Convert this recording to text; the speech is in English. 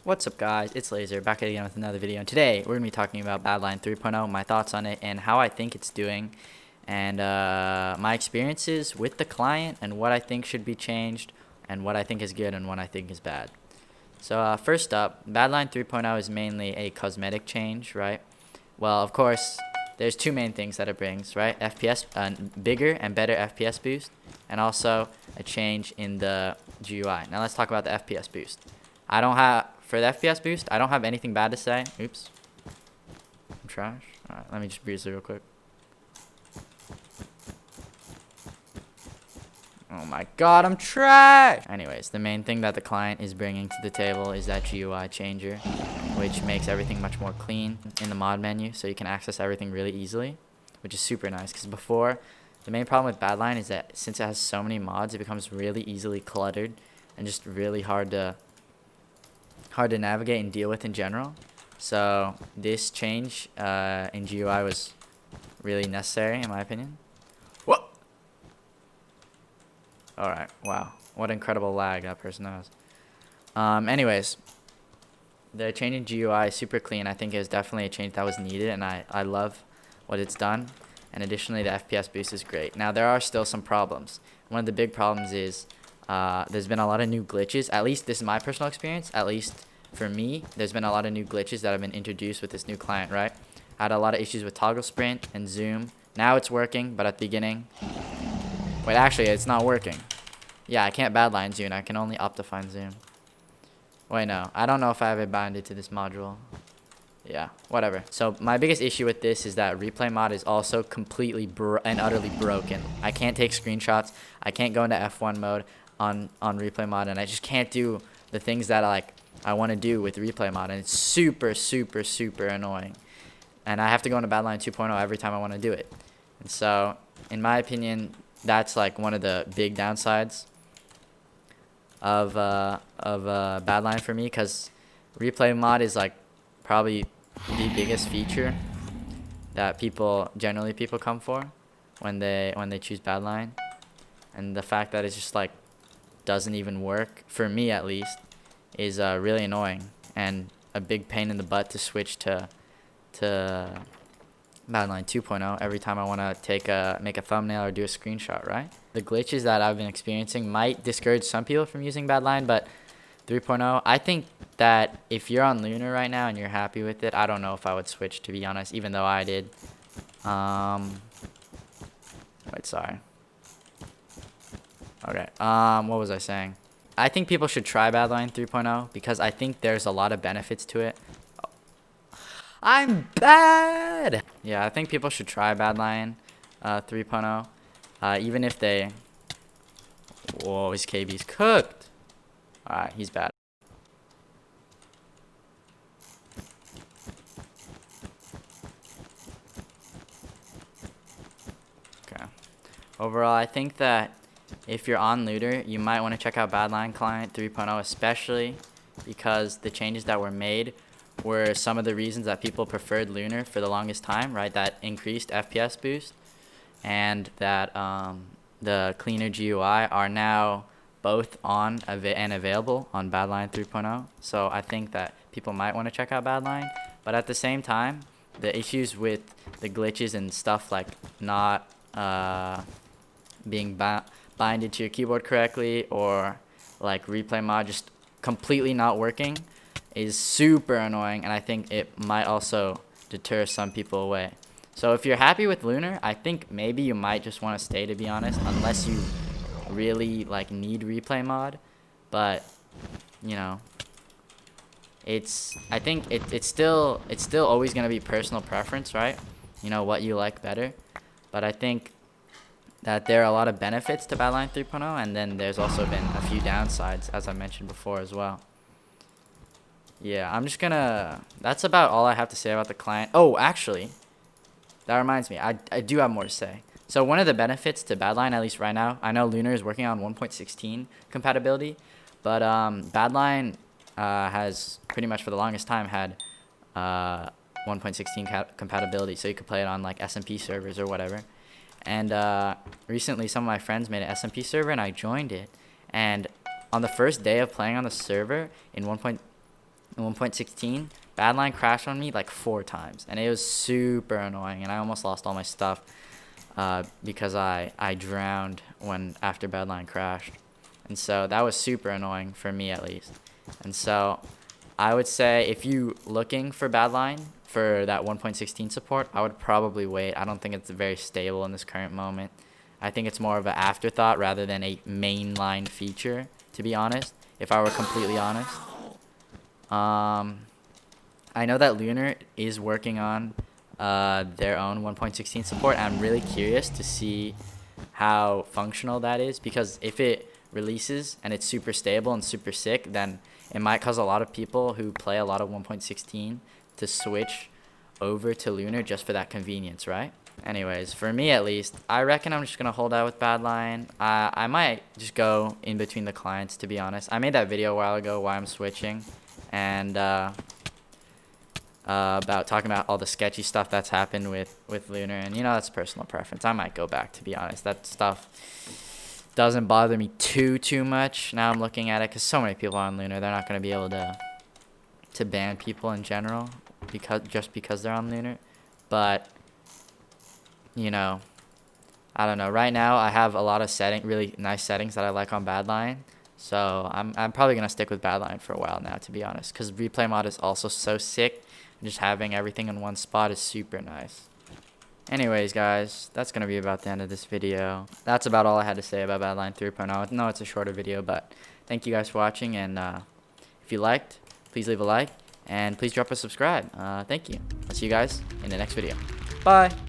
What's up guys, it's Laser, back again with another video, and today we're going to be talking about Badlion 3.0, my thoughts on it, and how I think it's doing, and my experiences with the client, and what I think should be changed, and what I think is good, and what I think is bad. So first up, Badlion 3.0 is mainly a cosmetic change, right? Well, of course, there's two main things that it brings, right? FPS, bigger and better FPS boost, and also a change in the GUI. Now let's talk about the FPS boost. For the FPS boost, I don't have anything bad to say. Oops. I'm trash. Alright, let me just breeze it real quick. Oh my god, I'm trash! Anyways, the main thing that the client is bringing to the table is that GUI changer, which makes everything much more clean in the mod menu, so you can access everything really easily, which is super nice, because before, the main problem with Badlion is that since it has so many mods, it becomes really easily cluttered and just really hard to navigate and deal with in general. So this change in GUI was really necessary in my opinion. Whoa! Alright, wow. What incredible lag that person has. Anyways, the change in GUI is super clean. I think it was definitely a change that was needed, and I love what it's done. And additionally, the FPS boost is great. Now, there are still some problems. One of the big problems is there's been a lot of new glitches. At least this is my personal experience. At least for me, there's been a lot of new glitches that have been introduced with this new client, right? I had a lot of issues with toggle sprint and zoom. Now it's working, but at the beginning... Wait, actually, it's not working. Yeah, I can't badline zoom. I can only optifine zoom. Wait, no. I don't know if I have it bounded to this module. Yeah, whatever. So my biggest issue with this is that replay mod is also completely and utterly broken. I can't take screenshots. I can't go into F1 mode on replay mod, and I just can't do the things that I want to do with replay mod, and it's super annoying. And I have to go into Badlion 2.0 every time I want to do it. And so, in my opinion, that's like one of the big downsides of Badlion for me, because replay mod is like probably the biggest feature that people come for when they choose Badlion, and the fact that it's just like doesn't even work for me at least is really annoying and a big pain in the butt to switch to Badlion 2.0 every time I want to make a thumbnail or do a screenshot, right? The glitches that I've been experiencing might discourage some people from using Badlion, but 3.0, I think that if you're on Lunar right now and you're happy with it, I don't know if I would switch, to be honest, even though I did. Wait, sorry. Okay, what was I saying? I think people should try Badlion 3.0 because I think there's a lot of benefits to it. I'm bad! Yeah, I think people should try Badlion 3.0, even if they... Whoa, his KB's cooked! Alright, he's bad. Okay. Overall, I think that if you're on Looter, you might want to check out Badlion Client 3.0, especially because the changes that were made were some of the reasons that people preferred Lunar for the longest time, right? That increased FPS boost and that the cleaner GUI are now both on and available on Badlion 3.0. So I think that people might want to check out Badlion, but at the same time, the issues with the glitches and stuff like not being binded to your keyboard correctly, or like replay mod just completely not working, is super annoying, and I think it might also deter some people away. So if you're happy with Lunar, I think maybe you might just want to stay, to be honest, unless you really like need replay mod. But you know, I think it's still always going to be personal preference, right? You know what you like better. But I think that there are a lot of benefits to Badlion 3.0, and then there's also been a few downsides, as I mentioned before as well. Yeah, I'm just gonna... That's about all I have to say about the client. Oh, actually, that reminds me. I do have more to say. So one of the benefits to Badlion, at least right now, I know Lunar is working on 1.16 compatibility, but Badlion has pretty much for the longest time had 1.16 compatibility, so you could play it on like SMP servers or whatever. And recently, some of my friends made an SMP server, and I joined it. And on the first day of playing on the server in in 1.16, Badlion crashed on me like 4 times, and it was super annoying, and I almost lost all my stuff because I drowned after Badlion crashed, and so that was super annoying for me at least. And so I would say if you looking for Badlion for that 1.16 support, I would probably wait. I don't think it's very stable in this current moment. I think it's more of an afterthought rather than a mainline feature, to be honest, if I were completely honest. I know that Lunar is working on their own 1.16 support. I'm really curious to see how functional that is, because if it releases and it's super stable and super sick, then it might cause a lot of people who play a lot of 1.16 to switch over to Lunar just for that convenience, right? Anyways, for me at least, I reckon I'm just going to hold out with Badlion. I might just go in between the clients, to be honest. I made that video a while ago why I'm switching, and about talking about all the sketchy stuff that's happened with Lunar, and that's personal preference. I might go back, to be honest. That stuff doesn't bother me too much. Now I'm looking at it because so many people are on Lunar, they're not going to be able to ban people in general because they're on Lunar. But I don't know. Right now I have a lot of really nice settings that I like on Badlion. So I'm probably going to stick with Badlion for a while now, to be honest, because replay mod is also so sick. Just having everything in one spot is super nice. Anyways, guys, that's going to be about the end of this video. That's about all I had to say about Badlion 3.0. I know it's a shorter video, but thank you guys for watching, and if you liked, please leave a like, and please drop a subscribe. Thank you. I'll see you guys in the next video. Bye!